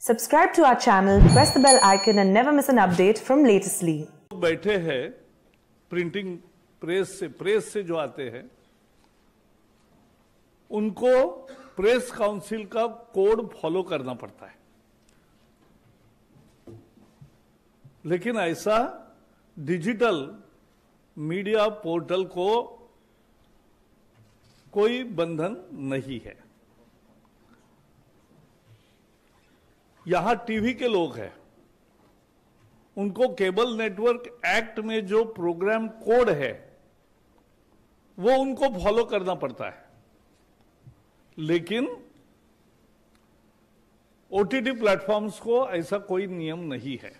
Subscribe to our channel, press the bell icon and never miss an update from Latestly. बैठे हैं printing press से जो आते हैं उनको प्रेस काउंसिल का कोड फॉलो करना पड़ता है, लेकिन ऐसा डिजिटल मीडिया पोर्टल को कोई बंधन नहीं है। यहां टीवी के लोग हैं, उनको केबल नेटवर्क एक्ट में जो प्रोग्राम कोड है वो उनको फॉलो करना पड़ता है, लेकिन ओटीटी प्लेटफॉर्म्स को ऐसा कोई नियम नहीं है।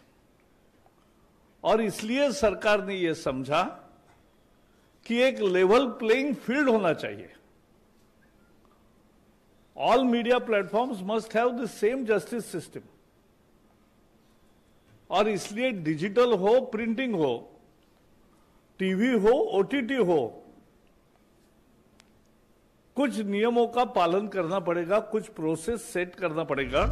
और इसलिए सरकार ने यह समझा कि एक लेवल प्लेइंग फील्ड होना चाहिए। All media platforms must have the same justice system. और इसलिए डिजिटल हो, प्रिंटिंग हो, टीवी हो, ओटीटी हो, कुछ नियमों का पालन करना पड़ेगा, कुछ प्रोसेस सेट करना पड़ेगा।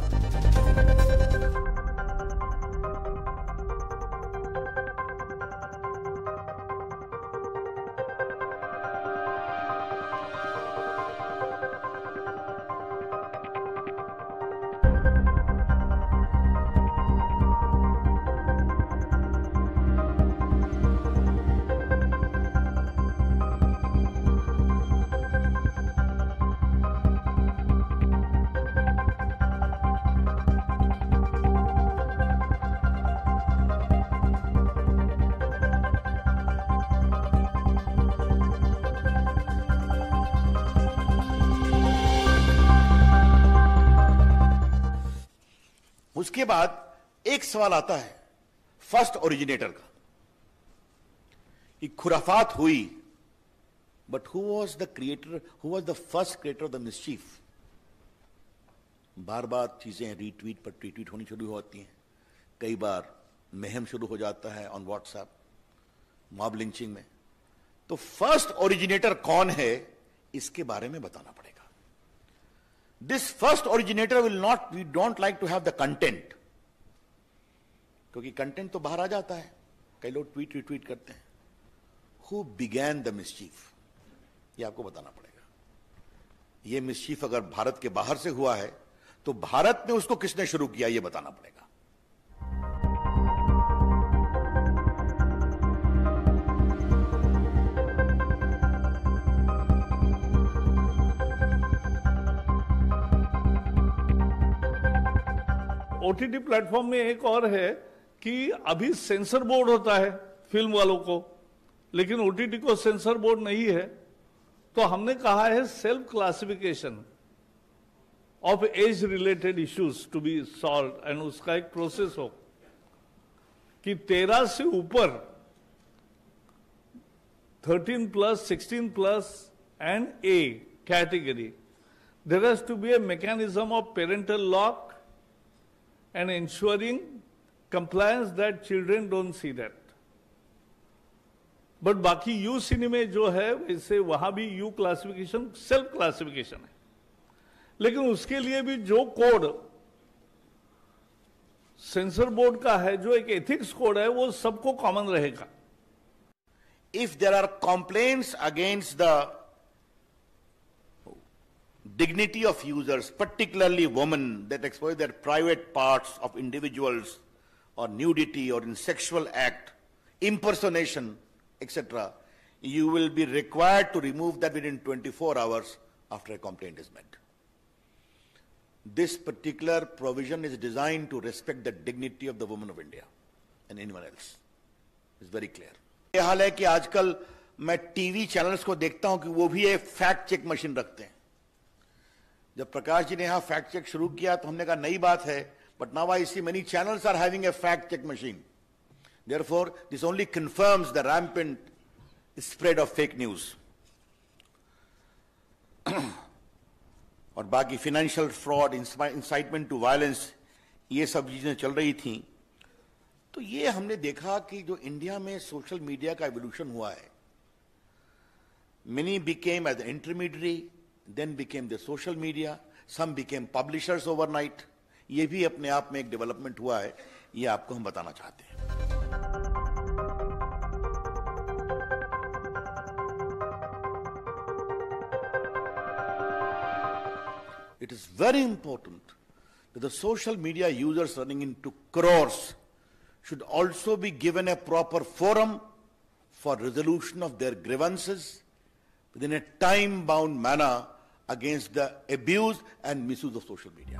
उसके बाद एक सवाल आता है फर्स्ट ओरिजिनेटर का, कि खुराफात हुई, but who was the creator, who was the first creator of the mischief. बार बार चीजें रीट्वीट पर ट्वीट होनी शुरू होती हैं, कई बार महम शुरू हो जाता है ऑन व्हाट्सएप, मॉब लिंचिंग में। तो फर्स्ट ओरिजिनेटर कौन है, इसके बारे में बताना पड़ेगा। This first originator will not, we don't like to have the content, क्योंकि कंटेंट तो बाहर आ जाता है, कई लोग ट्वीट रिट्वीट करते हैं। Who began the mischief, ये आपको बताना पड़ेगा। ये मिसचीफ अगर भारत के बाहर से हुआ है तो भारत में उसको किसने शुरू किया, ये बताना पड़ेगा। ओटीटी प्लेटफॉर्म में एक और है कि अभी सेंसर बोर्ड होता है फिल्म वालों को, लेकिन ओटीटी को सेंसर बोर्ड नहीं है। तो हमने कहा है self classification of age related issues to be solve, and उसका एक प्रोसेस हो कि 13 से ऊपर 13+, 16+ and A category, there has to be a mechanism of parental lock and ensuring compliance that children don't see that. But बाकी U cinema जो है वैसे वहां भी यू क्लासिफिकेशन सेल्फ क्लासिफिकेशन है, लेकिन उसके लिए भी जो कोड सेंसर बोर्ड का है, जो एक एथिक्स कोड है, वो सबको कॉमन रहेगा। If there are complaints against the dignity of users, particularly women, that expose their private parts of individuals, or nudity, or in sexual act, impersonation, etc., you will be required to remove that within 24 hours after a complaint is made. This particular provision is designed to respect the dignity of the women of India and anyone else. It's very clear. ये हाल है कि आजकल मैं TV channels को देखता हूं कि वो भी एक फैक्ट चेक मशीन रखते हैं। जब प्रकाश जी ने यहां फैक्ट चेक शुरू किया तो हमने कहा नई बात है, but now I see many channels are having a fact check machine. Therefore this only confirms the rampant spread of fake news. और बाकी financial fraud, incitement to violence, ये सब चीजें चल रही थी। तो ये हमने देखा कि जो इंडिया में सोशल मीडिया का एवोल्यूशन हुआ है, many became as an intermediary, then became the social media, some became publishers overnight, ये भी अपने आप में एक डेवलपमेंट हुआ है, ये आपको हम बताना चाहते हैं. It is very important that the social media users running into crores should also be given a proper forum for resolution of their grievances within a time-bound manner against the abuse and misuse of social media.